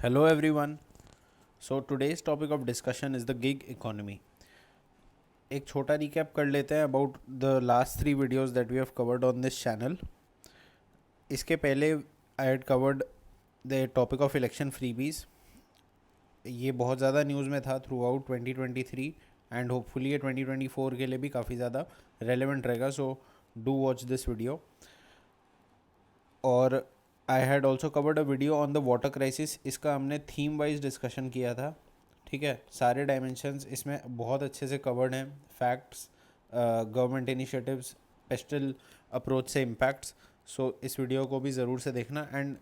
Hello everyone. So today's topic of discussion is the gig economy. एक छोटा recap कर लेते हैं about the last 3 videos that we have covered on this channel. इसके पहले I had covered the topic of election freebies. ये बहुत ज़्यादा न्यूज़ में था थ्रू आउट 2023 एंड होपफुली ये 2024 के लिए भी काफ़ी ज़्यादा रेलेवेंट रहेगा. So do watch this video. और I had also covered a video on the water crisis. इसका हमने थीम वाइज डिस्कशन किया था. ठीक है, सारे डायमेंशंस इसमें बहुत अच्छे से कवर्ड हैं. Facts, government initiatives, pastel approach से इम्पैक्ट्स. सो इस वीडियो को भी ज़रूर से देखना. एंड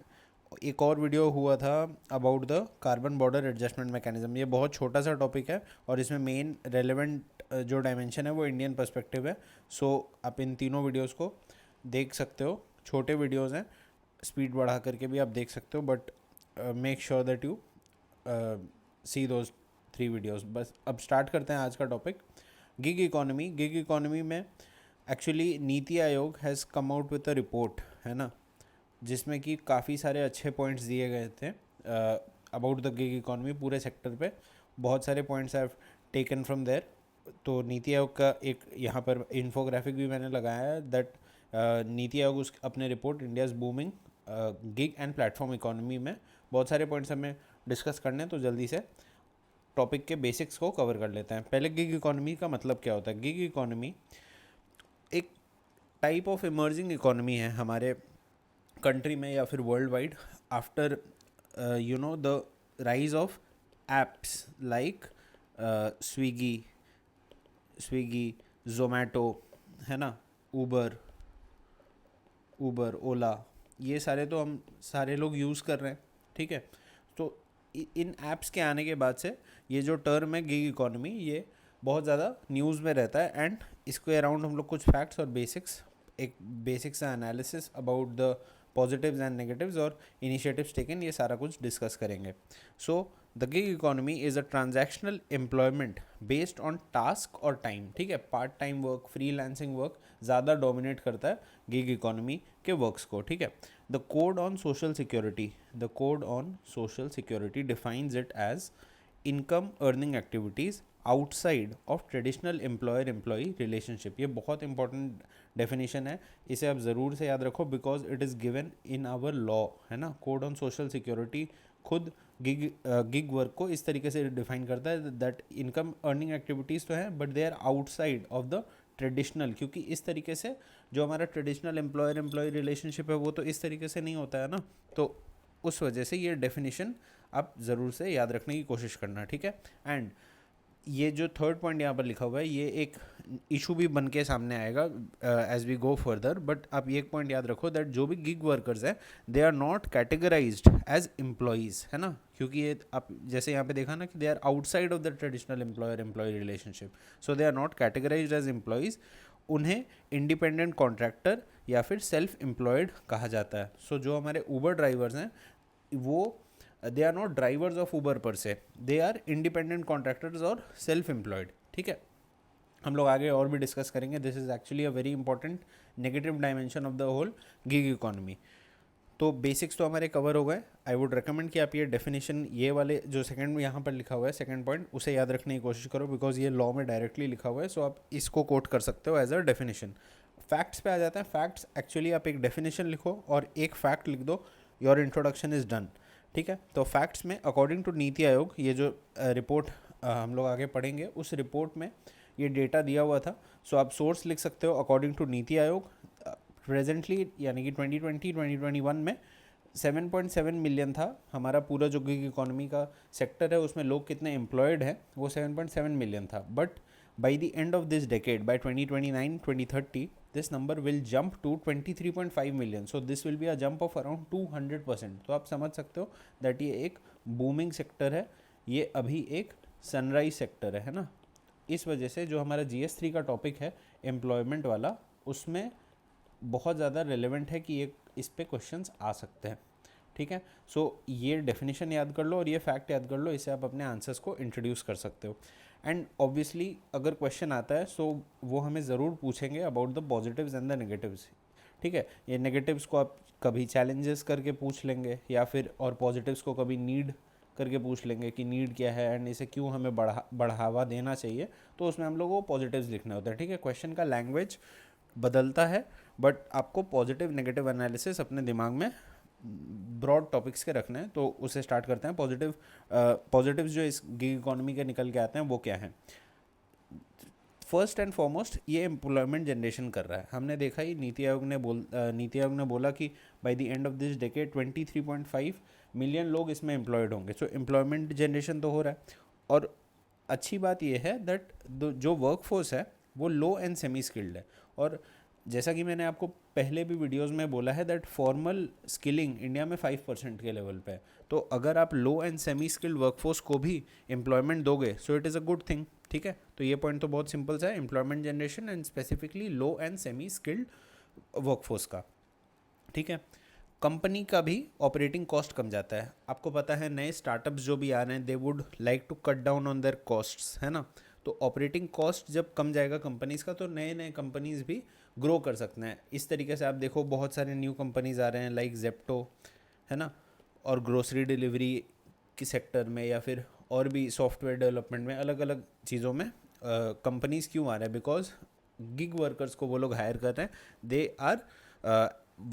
एक और वीडियो हुआ था about the carbon border adjustment mechanism. ये बहुत छोटा सा टॉपिक है और इसमें मेन रेलेवेंट जो डायमेंशन है वो इंडियन पर्सपेक्टिव है. सो आप इन तीनों वीडियोज़ को देख सकते हो. छोटे वीडियोज़ हैं, स्पीड बढ़ा करके भी आप देख सकते हो, but make sure that you see those 3 videos. बस अब स्टार्ट करते हैं आज का topic, gig economy. Gig economy में actually NITI Aayog has come out with a report, है ना, जिसमें कि काफ़ी सारे अच्छे पॉइंट्स दिए गए थे अबाउट द गिग इकोनॉमी. पूरे सेक्टर पे बहुत सारे points have taken from there. तो नीति आयोग का एक यहाँ पर इन्फोग्राफिक भी मैंने लगाया है दैट नीति आयोग उस अपने report India's booming gig and platform economy में बहुत सारे पॉइंट्स हमें डिस्कस करने हैं. तो जल्दी से टॉपिक के बेसिक्स को कवर कर लेते हैं. पहले गिग इकोनॉमी का मतलब क्या होता है. गिग इकोनॉमी एक टाइप ऑफ इमर्जिंग इकोनॉमी है हमारे कंट्री में या फिर world wide after you know the rise of apps like Swiggy, Zomato, है ना, ऊबर, ओला. ये सारे तो हम सारे लोग यूज़ कर रहे हैं. ठीक है, तो इन ऐप्स के आने के बाद से ये जो टर्म है गिग इकोनॉमी, ये बहुत ज़्यादा न्यूज़ में रहता है. एंड इसके अराउंड हम लोग कुछ फैक्ट्स और एक बेसिक सा analysis about the positives and negatives और इनिशिएटिव्स टेकन, ये सारा कुछ डिस्कस करेंगे. So the gig economy is a transactional employment based on task और टाइम. ठीक है, part time work, freelancing work ज़्यादा डोमिनेट करता है गिग इकोनॉमी के वर्क्स को. ठीक है, the code on social security defines it as income earning activities outside of traditional employer employee relationship. ये बहुत इंपॉर्टेंट डेफिनेशन है, इसे आप ज़रूर से याद रखो because it is given in our law, है ना. कोड ऑन सोशल सिक्योरिटी खुद गिग वर्क को इस तरीके से डिफाइन करता है दैट इनकम अर्निंग एक्टिविटीज़ तो हैं but they are outside of the traditional. क्योंकि इस तरीके से जो हमारा ट्रेडिशनल एम्प्लॉयर एम्प्लॉय रिलेशनशिप है वो तो इस तरीके से नहीं होता है ना. तो उस वजह से ये डेफिनेशन आप ज़रूर से याद रखने की कोशिश करना. ठीक है, एंड ये जो थर्ड पॉइंट यहाँ पर लिखा हुआ है ये एक इशू भी बन के सामने आएगा as we go further. But आप ये एक पॉइंट याद रखो दैट जो भी गिग वर्कर्स हैं they are not categorized as employees, है ना. क्योंकि ये आप जैसे यहाँ पे देखा ना कि they are outside of the traditional employer employee relationship, so they are not categorized as employees. उन्हें इंडिपेंडेंट कॉन्ट्रैक्टर या फिर सेल्फ एम्प्लॉयड कहा जाता है. सो जो हमारे ऊबर ड्राइवर्स हैं वो they are not drivers of Uber पर से, दे आर इंडिपेंडेंट कॉन्ट्रैक्टर्स और सेल्फ एम्प्लॉयड. ठीक है, हम लोग आगे और भी डिस्कस करेंगे. This is actually a very important negative dimension of the whole gig economy. तो बेसिक्स तो हमारे कवर हो गए. आई वुड रिकमेंड कि आप ये डेफिनेशन, ये वाले जो सेकंड में यहाँ पर लिखा हुआ है सेकंड पॉइंट, उसे याद रखने की कोशिश करो बिकॉज ये लॉ में डायरेक्टली लिखा हुआ है. सो आप इसको कोट कर सकते हो एज अ डेफिनेशन. फैक्ट्स पे आ जाते हैं. फैक्ट्स एक्चुअली आप एक डेफिनेशन लिखो और एक फैक्ट लिख दो, योर इंट्रोडक्शन इज़ डन. ठीक है, तो फैक्ट्स में अकॉर्डिंग टू नीति आयोग, ये जो रिपोर्ट हम लोग आगे पढ़ेंगे उस रिपोर्ट में ये डेटा दिया हुआ था. सो आप सोर्स लिख सकते हो according to NITI Aayog. Presently यानी कि 2020-2021 में 7.7 मिलियन था हमारा पूरा जो गिग इकोनॉमी का सेक्टर है, उसमें लोग कितने एम्प्लॉयड हैं वो 7.7 मिलियन था. But by the end of this decade, by 2029-2030, this number will jump to 23.5 million. So this will be a jump of around 200%. तो आप समझ सकते हो दैट ये एक बूमिंग सेक्टर है, ये अभी एक सनराइज सेक्टर है ना. इस वजह से जो हमारा GS3 का टॉपिक है एम्प्लॉयमेंट वाला, उसमें बहुत ज़्यादा रेलेवेंट है कि ये इस पे क्वेश्चंस आ सकते हैं. ठीक है, सो ये डेफिनेशन याद कर लो और ये फैक्ट याद कर लो, इससे आप अपने आंसर्स को इंट्रोड्यूस कर सकते हो. एंड ऑब्वियसली अगर क्वेश्चन आता है सो वो हमें ज़रूर पूछेंगे about the positives and the negatives. ठीक है, ये नेगेटिव्स को आप कभी चैलेंजेस करके पूछ लेंगे या फिर और पॉजिटिव्स को कभी नीड करके पूछ लेंगे कि नीड क्या है एंड इसे क्यों हमें बढ़ावा देना चाहिए, तो उसमें हम लोग को पॉजिटिव्स लिखने होते हैं, ठीक है। क्वेश्चन का लैंग्वेज बदलता है बट आपको पॉजिटिव नेगेटिव एनालिसिस अपने दिमाग में ब्रॉड टॉपिक्स के रखने हैं। तो उसे स्टार्ट करते हैं। पॉजिटिव्स जो इस गिग इकोनॉमी के निकल के आते हैं वो क्या हैं। फर्स्ट एंड फॉरमोस्ट ये एम्प्लॉयमेंट जनरेशन कर रहा है। हमने देखा ही नीति आयोग ने बोला कि by the end of this decade 23.5 million लोग इसमें एम्प्लॉयड होंगे। सो एम्प्लॉयमेंट जनरेशन तो हो रहा है। और अच्छी बात यह है दैट जो वर्कफोर्स है वो लो एंड सेमी स्किल्ड है। और जैसा कि मैंने आपको पहले भी वीडियोस में बोला है दैट फॉर्मल स्किलिंग इंडिया में 5% के लेवल पे है। तो अगर आप लो एंड सेमी स्किल्ड वर्कफोर्स को भी एम्प्लॉयमेंट दोगे सो it is a good thing, ठीक है। तो ये पॉइंट तो बहुत सिंपल सा है, employment generation and specifically low and semi skilled workforce का, ठीक है। कंपनी का भी ऑपरेटिंग कॉस्ट कम जाता है। आपको पता है नए स्टार्टअप्स जो भी आ रहे हैं they would like to cut down on their costs, है ना। तो ऑपरेटिंग कॉस्ट जब कम जाएगा कंपनीज़ का तो नए नए कंपनीज़ भी ग्रो कर सकते हैं। इस तरीके से आप देखो बहुत सारे न्यू कंपनीज़ आ रहे हैं लाइक जेप्टो, है ना, और ग्रोसरी डिलीवरी की सेक्टर में या फिर और भी सॉफ्टवेयर डेवलपमेंट में अलग अलग चीज़ों में कंपनीज़ क्यों आ रहे हैं, बिकॉज गिग वर्कर्स को वो लोग हायर कर रहे हैं। They are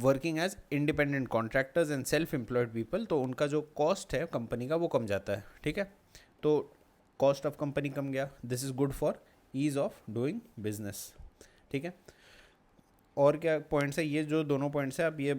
working as independent contractors and self employed people. तो उनका जो कॉस्ट है कंपनी का वो कम जाता है, ठीक है। तो कॉस्ट ऑफ कंपनी कम गया, this is good for ease of doing business, ठीक है। और क्या पॉइंट्स है, ये जो दोनों पॉइंट्स है आप ये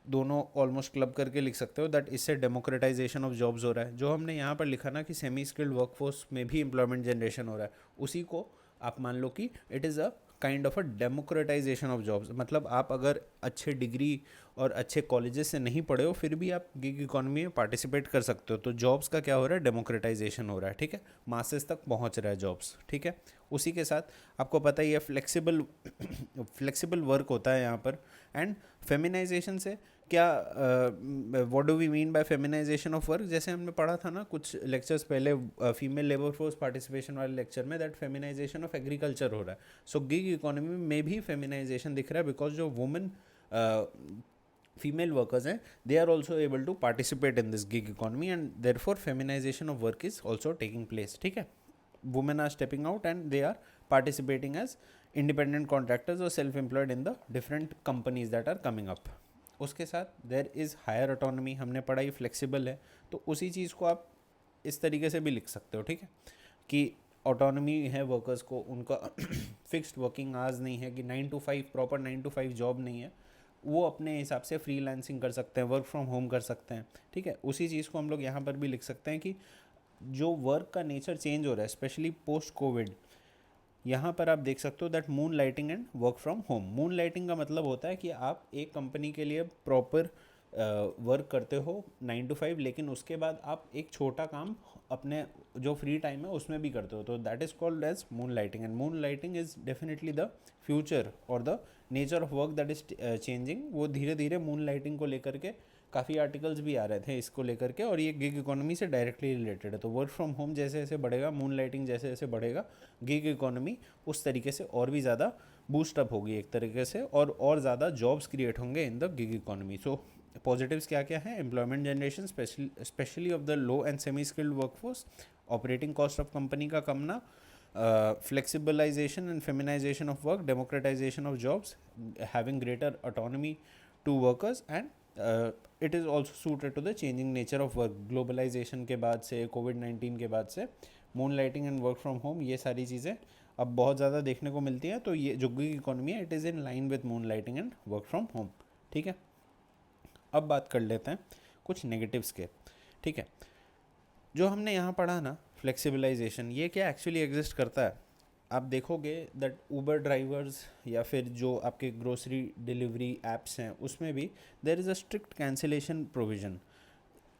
दोनों ऑलमोस्ट क्लब करके लिख सकते हो दैट इससे डेमोक्रेटाइजेशन ऑफ जॉब्स हो रहा है। जो हमने यहाँ पर लिखा ना कि सेमी स्किल्ड वर्कफोर्स में भी एम्प्लॉयमेंट जनरेशन हो रहा है, उसी को आप मान लो कि it is a kind of a democratisation of jobs. मतलब आप अगर अच्छे डिग्री और अच्छे कॉलेजेस से नहीं पढ़े हो फिर भी आप गिग इकोनॉमी में पार्टिसिपेट कर सकते हो। तो जॉब्स का क्या हो रहा है, डेमोक्रेटाइजेशन हो रहा है, ठीक है। मासेस तक पहुंच रहा है जॉब्स, ठीक है। उसी के साथ आपको पता ही है फ्लेक्सिबल वर्क होता है यहाँ पर। एंड फेमिनाइजेशन से क्या, what do we mean by feminization of work, जैसे हमने पढ़ा था ना कुछ लेक्चर्स पहले फीमेल लेबर फोर्स पार्टिसिपेशन वाले लेक्चर में दैट फेमिनाइजेशन ऑफ एग्रीकल्चर हो रहा है। सो गिग इकोनॉमी में भी फेमिनाइजेशन दिख रहा है बिकॉज जो वुमेन फीमेल वर्कर्स हैं they are also able to participate in this gig economy and therefore feminization of work is also taking place, ठीक है। Women are stepping out and they are participating as independent contractors or self-employed in the different companies that are coming up. उसके साथ there is higher autonomy, हमने पढ़ा ही flexible है। तो उसी चीज़ को आप इस तरीके से भी लिख सकते हो, ठीक है, कि ऑटोनॉमी है वर्कर्स को, उनका फिक्स्ड वर्किंग आवर्स नहीं है कि 9 to 5 प्रॉपर 9 to 5 जॉब नहीं है, वो अपने हिसाब से फ्रीलांसिंग कर सकते हैं, वर्क फ्रॉम होम कर सकते हैं, ठीक है। उसी चीज़ को हम लोग यहाँ पर भी लिख सकते हैं कि जो वर्क का नेचर चेंज हो रहा है स्पेशली पोस्ट कोविड, यहाँ पर आप देख सकते हो that moon lighting and work from home. Moon lighting का मतलब होता है कि आप एक कंपनी के लिए प्रॉपर वर्क करते हो 9 to 5, लेकिन उसके बाद आप एक छोटा काम अपने जो फ्री टाइम है उसमें भी करते हो, तो that is called as moonlighting. And moonlighting is definitely the future और the nature of work that is changing. वो धीरे धीरे मून लाइटिंग को लेकर के काफ़ी आर्टिकल्स भी आ रहे थे इसको लेकर के, और ये गिग इकोनॉमी से डायरेक्टली रिलेटेड है। तो वर्क फ्रॉम होम जैसे जैसे बढ़ेगा, मून लाइटिंग जैसे जैसे बढ़ेगा, गिग इकोनॉमी उस तरीके से और भी ज़्यादा बूस्टअप होगी एक तरीके से, और ज़्यादा जॉब्स क्रिएट होंगे in the gig economy. So positives क्या क्या है, employment generation specially of the low and semi skilled workforce, operating cost of company का कमना, flexibilization and feminization of work, democratization of jobs, having greater autonomy to workers, and it is also suited to the changing nature of work. Globalization के बाद से, कोविड-19 के बाद से, moon lighting and work from home, ये सारी चीज़ें अब बहुत ज़्यादा देखने को मिलती हैं। तो ये जो गिग इकोनॉमी है it is in line with moon lighting and work from home, ठीक है। अब बात कर लेते हैं कुछ नेगेटिव्स के, ठीक है। जो हमने यहाँ पढ़ा ना फ्लेक्सिबलाइजेशन, ये क्या एक्चुअली एग्जिस्ट करता है। आप देखोगे दैट ऊबर ड्राइवर्स या फिर जो आपके ग्रोसरी डिलीवरी एप्स हैं उसमें भी there is a strict cancellation provision.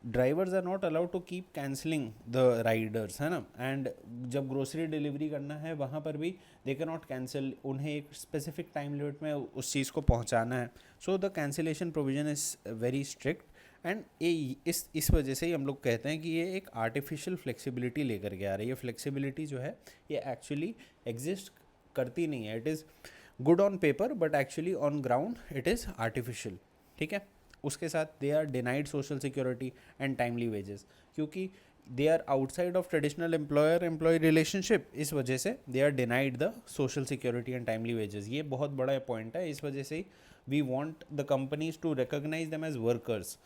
Drivers are not allowed to keep cancelling the riders, है ना। एंड जब ग्रोसरी डिलीवरी करना है वहाँ पर भी दे कैन नॉट कैंसिल, उन्हें एक स्पेसिफिक टाइम लिमिट में उस चीज़ को पहुँचाना है। So the cancellation provision is very strict and इस वजह से ही हम लोग कहते हैं कि ये एक आर्टिफिशियल फ्लेक्सिबिलिटी लेकर के आ रही है। फ्लेक्सिबिलिटी जो है ये एक्चुअली एग्जिस्ट करती नहीं है, it is good on paper but actually on ground it is artificial, ठीक है। उसके साथ they are denied social security and timely wages, क्योंकि they are outside of traditional employer employee relationship, इस वजह से they are denied the social security and timely wages. ये बहुत बड़ा पॉइंट है, इस वजह से we want the companies to recognise them as workers.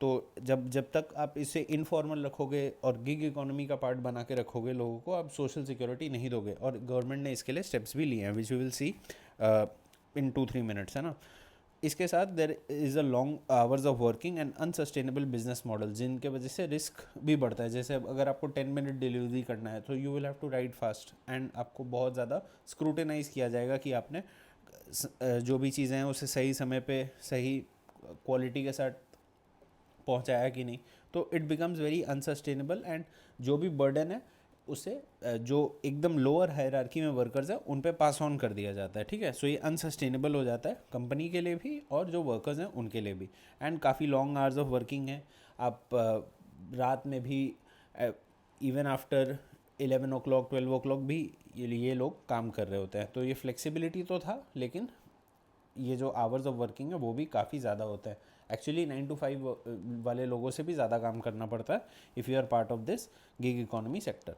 तो जब तक आप इसे इनफॉर्मल रखोगे और गिग इकोनॉमी का पार्ट बना के रखोगे लोगों को, आप सोशल सिक्योरिटी नहीं दोगे। और गवर्नमेंट ने इसके लिए स्टेप्स भी लिए हैं, which we will see in 2-3 minutes, है ना। इसके साथ there is a long hours of working and unsustainable business model, जिनके वजह से रिस्क भी बढ़ता है। जैसे अगर आपको 10 मिनट डिलीवरी करना है तो you will have to ride fast, and आपको बहुत ज़्यादा स्क्रूटिनाइज किया जाएगा कि आपने जो भी चीज़ें हैं उसे सही समय पे सही क्वालिटी के साथ पहुंचाया कि नहीं। तो it becomes very unsustainable, and जो भी बर्डन है उसे जो एकदम लोअर हायरार्की में वर्कर्स है उन पे पास ऑन कर दिया जाता है, ठीक है। सो ये अनसस्टेनेबल हो जाता है कंपनी के लिए भी और जो वर्कर्स हैं उनके लिए भी। एंड काफ़ी लॉन्ग आवर्स ऑफ वर्किंग है, आप रात में भी इवन आफ्टर 11 o'clock 12 o'clock भी ये लोग काम कर रहे होते हैं। तो ये फ्लेक्सिबिलिटी तो था, लेकिन ये जो आवर्स ऑफ वर्किंग है वो भी काफ़ी ज़्यादा होता है। एक्चुअली 9 to 5 वाले लोगों से भी ज़्यादा काम करना पड़ता है if you are part of this gig economy sector.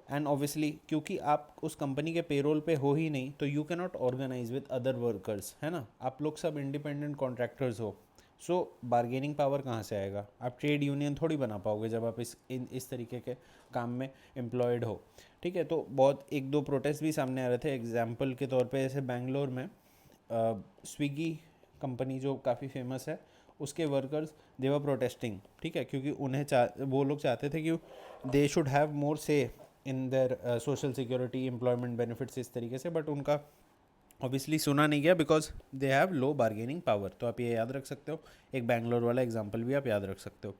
And obviously क्योंकि आप उस कंपनी के पेरोल पे हो ही नहीं, तो you can not organize with other workers, है ना। आप लोग सब इंडिपेंडेंट कॉन्ट्रैक्टर्स हो, सो बार्गेनिंग पावर कहाँ से आएगा? आप ट्रेड यूनियन थोड़ी बना पाओगे जब आप इस तरीके के काम में एम्प्लॉयड हो, ठीक है। तो बहुत 1-2 प्रोटेस्ट भी सामने आ रहे थे। एग्जाम्पल के तौर पे जैसे बैंगलोर में स्विगी कंपनी जो काफ़ी फेमस है, उसके वर्कर्स दे वर प्रोटेस्टिंग, ठीक है, क्योंकि वो लोग चाहते थे कि दे शुड हैव मोर से in their social security employment benefits, इस तरीके से। बट उनका ऑब्वियसली सुना नहीं गया because they have low bargaining power. तो आप ये याद रख सकते हो, एक बैंगलोर वाला एग्जाम्पल भी आप याद रख सकते हो।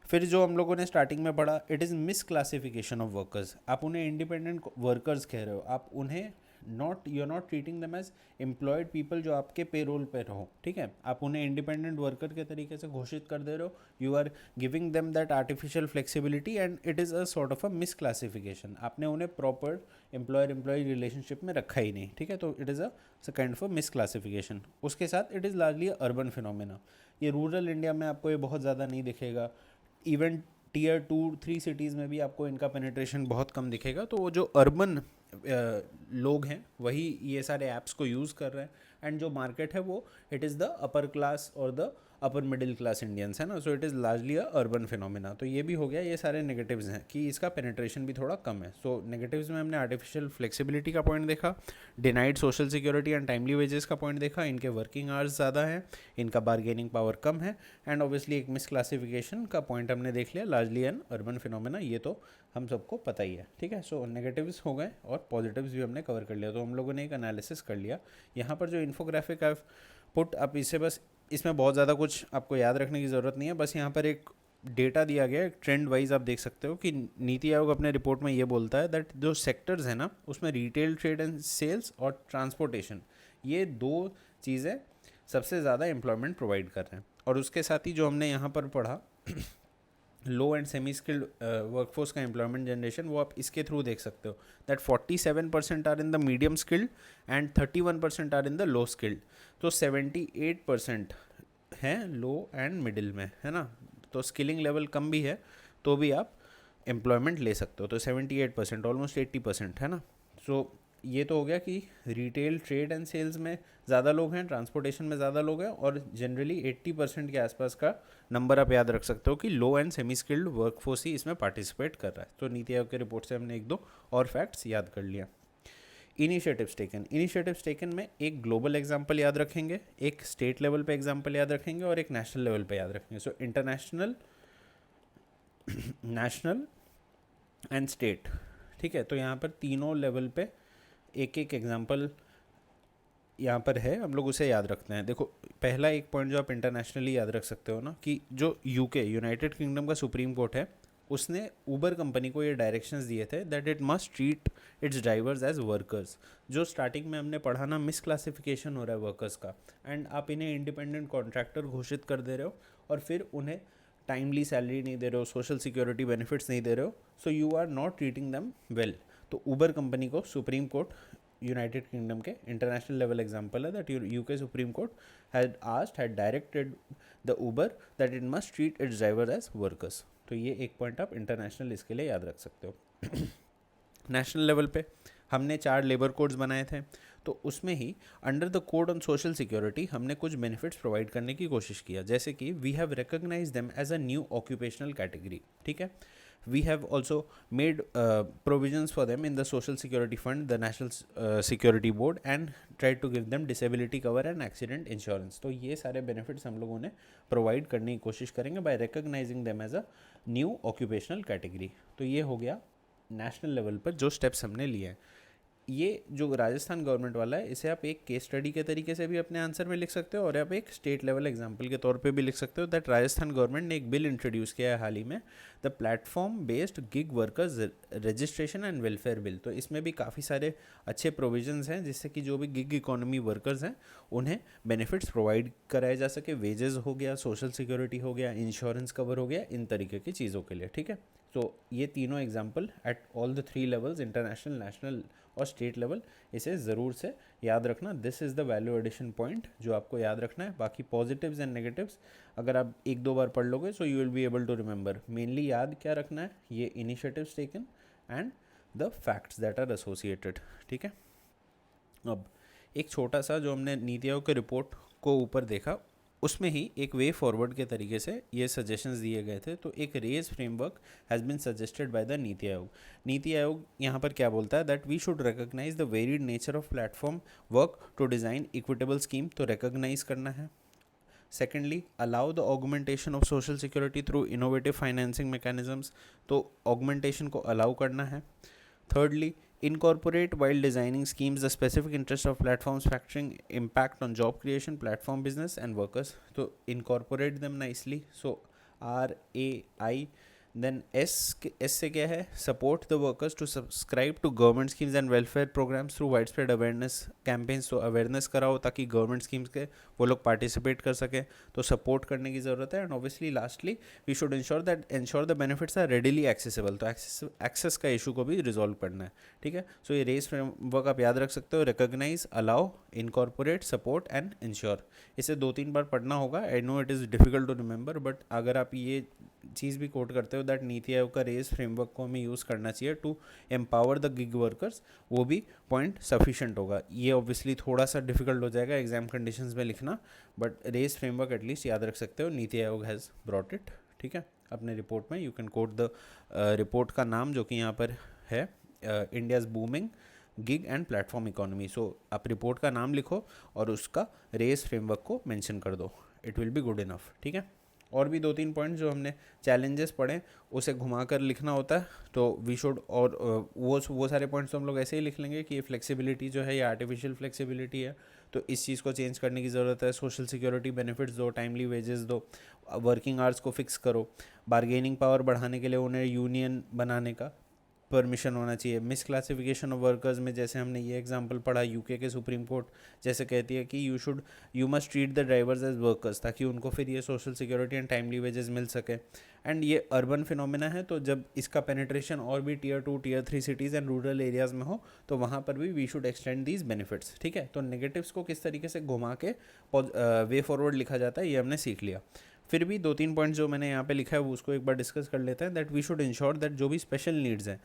फिर जो हम लोगों ने स्टार्टिंग में पढ़ा, it is mis classification of workers. आप उन्हें इंडिपेंडेंट वर्कर्स कह रहे हो, आप उन्हें you are not treating them as employed people जो आपके पेरोल पे रहो, ठीक है। आप उन्हें इंडिपेंडेंट वर्कर के तरीके से घोषित कर दे रहे हो। You are giving them that artificial flexibility, and it is a sort of a mis classification. आपने उन्हें प्रॉपर एम्प्लॉयर एम्प्लॉय रिलेशनशिप में रखा ही नहीं, ठीक है। तो it is a kind of a mis classification. उसके साथ it is largely urban phenomena. ये रूरल इंडिया में आपको ये बहुत ज़्यादा नहीं दिखेगा। इवन टीयर 2-3 सिटीज़ में भी आपको इनका पेनिट्रेशन बहुत कम दिखेगा। तो वो जो अर्बन लोग हैं वही ये सारे ऐप्स को यूज़ कर रहे हैं, एंड जो मार्केट है वो it is the upper class और the upper middle class Indians, है ना। So it is largely a urban phenomena. तो ये भी हो गया, ये सारे नेगेटिव्स हैं कि इसका पेनिट्रेशन भी थोड़ा कम है। सो नेगेटिव्स में हमने आर्टिफिशियल फ्लेक्सिबिलिटी का पॉइंट देखा, denied social security and timely wages का पॉइंट देखा, इनके वर्किंग आवर्स ज़्यादा हैं, इनका बार्गेनिंग पावर कम है, एंड ऑब्वियसली एक मिस क्लासिफिकेशन का पॉइंट हमने देख लिया, लार्जली एन अर्बन फिनोमिना। ये तो हम सबको पता ही है, ठीक है। सो नेगेटिव्स हो गए और पॉजिटिव्स भी हमने कवर कर लिया। तो हम लोगों ने एक एनालिसिस कर लिया। यहाँ पर जो इन्फोग्राफिक आई पुट, आप इसे बस, इसमें बहुत ज़्यादा कुछ आपको याद रखने की ज़रूरत नहीं है। बस यहाँ पर एक डेटा दिया गया है, ट्रेंड वाइज आप देख सकते हो कि नीति आयोग अपने रिपोर्ट में ये बोलता है दैट जो सेक्टर्स हैं ना, उसमें रिटेल, ट्रेड एंड सेल्स और ट्रांसपोर्टेशन, ये 2 चीज़ें सबसे ज़्यादा एम्प्लॉयमेंट प्रोवाइड कर रहे हैं। और उसके साथ ही जो हमने यहाँ पर पढ़ा low and semi skilled workforce का एम्प्लॉयमेंट जनरेशन, वो आप इसके थ्रू देख सकते हो that 47% are in the medium skilled and 31% are in the low skilled. तो 78% हैं लो एंड मिडिल में, है ना। तो स्किलिंग लेवल कम भी है तो भी आप एम्प्लॉयमेंट ले सकते हो। तो 78%, ऑलमोस्ट 80%, है ना। सो ये तो हो गया कि रिटेल, ट्रेड एंड सेल्स में ज़्यादा लोग हैं, ट्रांसपोर्टेशन में ज़्यादा लोग हैं, और जनरली 80% के आसपास का नंबर आप याद रख सकते हो कि लो एंड सेमी स्किल्ड वर्कफोर्स ही इसमें पार्टिसिपेट कर रहा है। तो नीति आयोग के रिपोर्ट से हमने 1-2 और फैक्ट्स याद कर लिया। इनिशिएटिव्स टेकन में एक ग्लोबल एग्जाम्पल याद रखेंगे, एक स्टेट लेवल पे एग्जाम्पल याद रखेंगे, और एक नेशनल लेवल पे याद रखेंगे। So international, national and state, ठीक है। तो यहाँ पर तीनों लेवल पे एक एक एग्जाम्पल यहाँ पर है, हम लोग उसे याद रखते हैं। देखो, पहला एक पॉइंट जो आप इंटरनेशनली याद रख सकते हो ना, कि जो यूके, यूनाइटेड किंगडम का सुप्रीम कोर्ट है, उसने उबर कंपनी को ये डायरेक्शंस दिए थे that it must treat its drivers as workers. जो स्टार्टिंग में हमने पढ़ा ना, मिस क्लासिफिकेशन हो रहा है वर्कर्स का, एंड आप इन्हें इंडिपेंडेंट कॉन्ट्रैक्टर घोषित कर दे रहे हो और फिर उन्हें टाइमली सैलरी नहीं दे रहे हो, सोशल सिक्योरिटी बेनिफिट्स नहीं दे रहे हो, so you are not treating them well. तो उबर कंपनी को सुप्रीम कोर्ट यूनाइटेड किंगडम के इंटरनेशनल लेवल एग्जांपल है that UK supreme court had directed the Uber that it must treat its driver as workers. तो ये एक point आप international इसके लिए याद रख सकते हो। नेशनल लेवल पे हमने 4 लेबर कोड्स बनाए थे, तो उसमें ही under the code on social security हमने कुछ बेनिफिट्स प्रोवाइड करने की कोशिश किया, जैसे कि we have recognize them as a new occupational category. ठीक है, we have also made provisions for them in the social security fund, the national security board, and tried to give them disability cover and accident insurance। तो ये सारे benefits हम लोगों ने provide करने की कोशिश करेंगे by recognizing them as a new occupational category। तो ये हो गया नेशनल लेवल पर जो स्टेप्स हमने लिए हैं। ये जो राजस्थान गवर्नमेंट वाला है, इसे आप एक केस स्टडी के तरीके से भी अपने आंसर में लिख सकते हो, और आप एक स्टेट लेवल एग्जांपल के तौर पे भी लिख सकते हो दैट राजस्थान गवर्नमेंट ने एक बिल इंट्रोड्यूस किया है हाल ही में, the platform based gig workers registration and welfare bill. तो इसमें भी काफ़ी सारे अच्छे प्रोविजंस हैं जिससे कि जो भी गिग इकोनॉमी वर्कर्स हैं उन्हें बेनिफिट्स प्रोवाइड कराए जा सके। वेजेस हो गया, सोशल सिक्योरिटी हो गया, इंश्योरेंस कवर हो गया, इन तरीके की चीज़ों के लिए। ठीक है, तो ये तीनों example at all the 3 levels, international, national और स्टेट लेवल, इसे ज़रूर से याद रखना। This is the value addition point जो आपको याद रखना है। बाकी पॉजिटिव्स एंड नेगेटिव्स अगर आप 1-2 बार पढ़ लोगे so you will be able to remember. Mainly याद क्या रखना है, ये initiatives taken and the facts that are associated. ठीक है, अब एक छोटा सा जो हमने नीति आयोग के रिपोर्ट को ऊपर देखा, उसमें ही एक वे फॉरवर्ड के तरीके से ये सजेशंस दिए गए थे। तो एक RAISE framework has been suggested by the NITI Aayog. NITI Aayog यहाँ पर क्या बोलता है that we should recognize the varied nature of platform work to design equitable scheme. तो रिकॉग्नाइज करना है। Secondly, allow the augmentation of social security through innovative financing mechanisms. तो augmentation को अलाउ करना है। Thirdly, incorporate while designing schemes the specific interest of platforms factoring impact on job creation, platform business and workers. So incorporate them nicely. So RAI, then S से क्या है, support the workers to subscribe to government schemes and welfare programs through widespread awareness campaigns। तो awareness कराओ ताकि government schemes के वो लोग participate कर सकें, तो support करने की ज़रूरत है। and obviously lastly we should ensure the benefits are readily accessible। तो access का issue को भी resolve करना है। ठीक है, so ये रेस फ्रेमवर्क आप याद रख सकते हो, recognize, allow, incorporate, support and ensure। इसे 2-3 बार पढ़ना होगा। I know it is difficult to remember, but अगर आप ये चीज़ भी कोट करते हो दैट नीति आयोग का रेस फ्रेमवर्क को हमें यूज़ करना चाहिए to empower the gig workers, वो भी पॉइंट सफिशेंट होगा। ये ऑब्वियसली थोड़ा सा डिफिकल्ट हो जाएगा एग्जाम कंडीशंस में लिखना, बट रेस फ्रेमवर्क एटलीस्ट याद रख सकते हो, NITI Aayog has brought it. ठीक है, अपने रिपोर्ट में you can quote the report का नाम जो कि यहाँ पर है, India's booming gig and platform economy. So आप रिपोर्ट का नाम लिखो और उसका रेस फ्रेमवर्क को मेंशन कर दो, it will be good enough. ठीक है, और भी 2-3 पॉइंट्स जो हमने चैलेंजेस पढ़े उसे घुमाकर लिखना होता है, तो वी शुड, और वो सारे पॉइंट्स तो हम लोग ऐसे ही लिख लेंगे कि ये फ्लेक्सिबिलिटी जो है ये आर्टिफिशियल फ्लेक्सिबिलिटी है, तो इस चीज़ को चेंज करने की ज़रूरत है। सोशल सिक्योरिटी बेनिफिट्स दो, टाइमली वेजेस दो, वर्किंग आवर्स को फिक्स करो, बार्गेनिंग पावर बढ़ाने के लिए उन्हें यूनियन बनाने का परमिशन होना चाहिए। मिस क्लासिफिकेशन ऑफ वर्कर्स में जैसे हमने ये एग्जांपल पढ़ा, यूके के सुप्रीम कोर्ट जैसे कहती है कि you must treat the drivers as workers, ताकि उनको फिर ये social security and timely wages मिल सके। एंड ये अर्बन फिनोमेना है, तो जब इसका पेनिट्रेशन और भी Tier 2 Tier 3 cities and rural areas में हो तो वहाँ पर भी we should extend these benefits. ठीक है, तो नेगेटिव्स को किस तरीके से घुमा के वे फॉरवर्ड लिखा जाता है ये हमने सीख लिया। फिर भी 2-3 पॉइंट्स जो मैंने यहाँ पे लिखा है वो उसको एक बार डिस्कस कर लेते हैं। That we should ensure that जो भी स्पेशल नीड्स हैं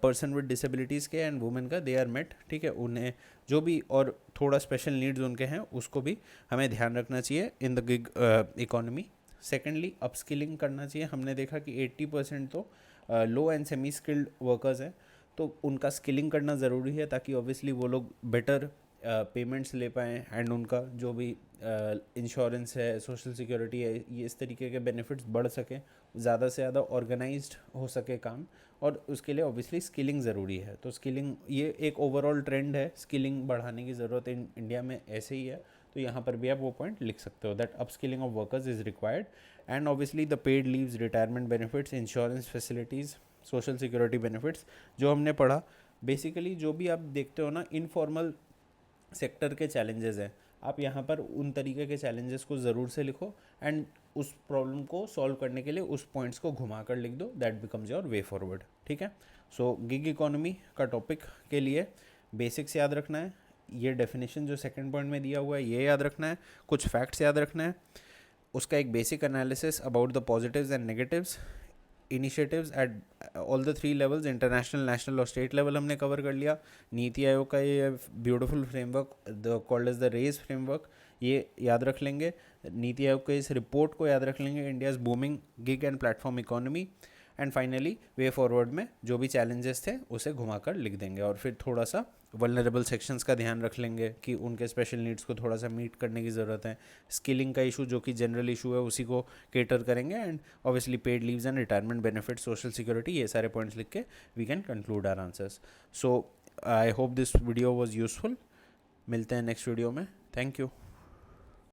पर्सन विद डिसेबिलिटीज़ के एंड वुमेन का, दे आर मेट। ठीक है, उन्हें जो भी और थोड़ा स्पेशल नीड्स उनके हैं उसको भी हमें ध्यान रखना चाहिए in the gig economy. Secondly, upskilling करना चाहिए। हमने देखा कि 80% तो लो एंड सेमी स्किल्ड वर्कर्स हैं, तो उनका स्किलिंग करना ज़रूरी है ताकि ऑब्वियसली वो लोग बेटर पेमेंट्स ले पाएँ एंड उनका जो भी इंश्योरेंस है, सोशल सिक्योरिटी है, ये इस तरीके के बेनिफिट्स बढ़ सकें, ज़्यादा से ज़्यादा ऑर्गेनाइज्ड हो सके काम, और उसके लिए ऑब्वियसली स्किलिंग ज़रूरी है। तो स्किलिंग ये एक ओवरऑल ट्रेंड है, स्किलिंग बढ़ाने की ज़रूरत इंडिया में ऐसे ही है, तो यहाँ पर भी आप वो पॉइंट लिख सकते हो that upskilling of workers is required. And obviously the paid leaves, retirement benefits, insurance facilities, social security benefits जो हमने पढ़ा। बेसिकली जो भी आप देखते हो ना इनफॉर्मल सेक्टर के चैलेंजेस हैं, आप यहाँ पर उन तरीके के चैलेंजेस को ज़रूर से लिखो एंड उस प्रॉब्लम को सॉल्व करने के लिए उस पॉइंट्स को घुमा कर लिख दो, that becomes your way forward. ठीक है, सो गिग इकोनॉमी का टॉपिक के लिए बेसिक्स याद रखना है, ये डेफिनेशन जो सेकंड पॉइंट में दिया हुआ है ये याद रखना है, कुछ फैक्ट्स याद रखना है, उसका एक basic analysis about the positives and negatives, initiatives at all the 3 levels, international, national और स्टेट लेवल हमने कवर कर लिया। नीति आयोग का ये beautiful framework the called as the RAISE framework, ये याद रख लेंगे। नीति आयोग के इस रिपोर्ट को याद रख लेंगे, India's booming gig and platform economy. And finally way forward में जो भी चैलेंजेस थे उसे घुमाकर लिख देंगे, और फिर थोड़ा सा वल्नरेबल सेक्शंस का ध्यान रख लेंगे कि उनके स्पेशल नीड्स को थोड़ा सा मीट करने की ज़रूरत है। स्किलिंग का इशू जो कि जनरल इशू है उसी को केटर करेंगे, and obviously paid leaves and retirement benefit, social security, ये सारे पॉइंट्स लिख के we can conclude our answers. So I hope this video was useful. मिलते हैं नेक्स्ट वीडियो में। Thank you.